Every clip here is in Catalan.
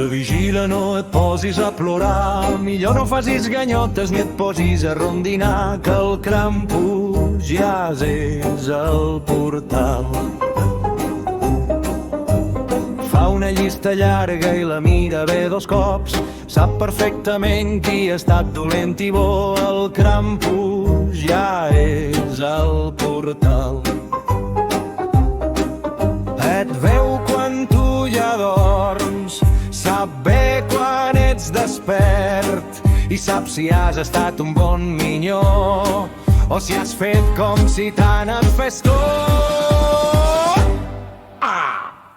vigila, no et posis a plorar, millor no facis ganyotes ni et posis a rondinar, que el Krampus ja és al portal. Fa una llista llarga i la mira bé dos cops, sap perfectament qui ha estat dolent i bo, el Krampus ja és al portal. Et veu quan tu ja dorms, sap bé quan ets despert i sap si has estat un bon minyó o si has fet com si tant et fes tot.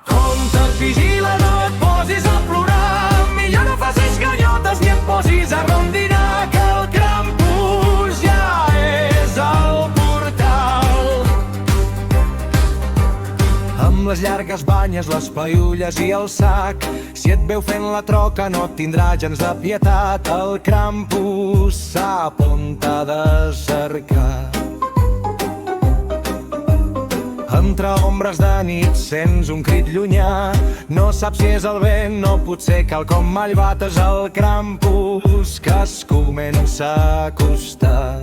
Compte, et vigila, no et posis a plorar, millor no facis ganyotes ni et posis a rondinar, que el Krampus ja és al portal. Amb les llargues banyes, les paiulles i el sac, si et veu fent la troca no et tindrà gens de pietat, el Krampus sap on t'ha de cercar. Entre ombres de nit sents un crit llunyà, no saps si és el vent o potser quelcom malvat, és el Krampus que es comença a acostar.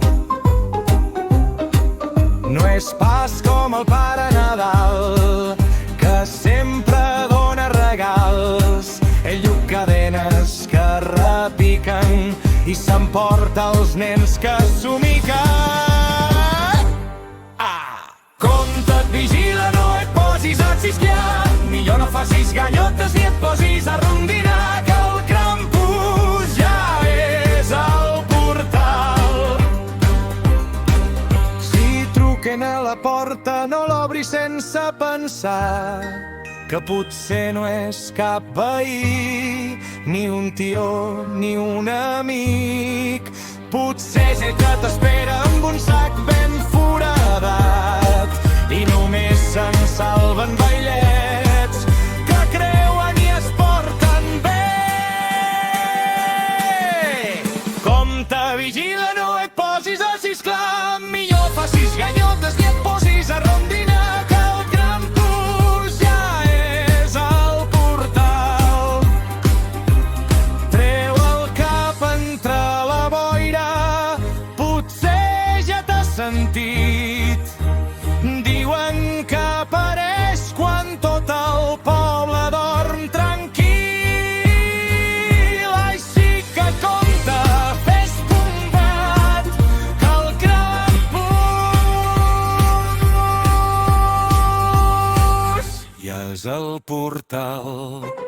No és pas com el Pare Nadal, que sempre dona regals, ell lluu cadenes que repiquen i s'emporta els nens que somiquen. Compte, et vigila, no et posis a xisclar, millor no facis ganyotes ni et posis a rondinar, que el Krampus ja és al portal. Si truquen a la porta no l'obris sense pensar, que potser no és cap veí, ni un tió ni un amic, potser és ell que t'espera amb un sac ben foradat i només se'n salven vailets que creuen i es porten bé. Compte, vigila, no et posis a xisclar, millor facis ganyotes ni et posis a rondinar, que el Krampus ja és al portal. Treu el cap entre la boira, potser ja t'has sentit, diuen que apareix quan tot el poble dorm tranquil. Així que compte, fes combat, que el Krampus ja és al portal.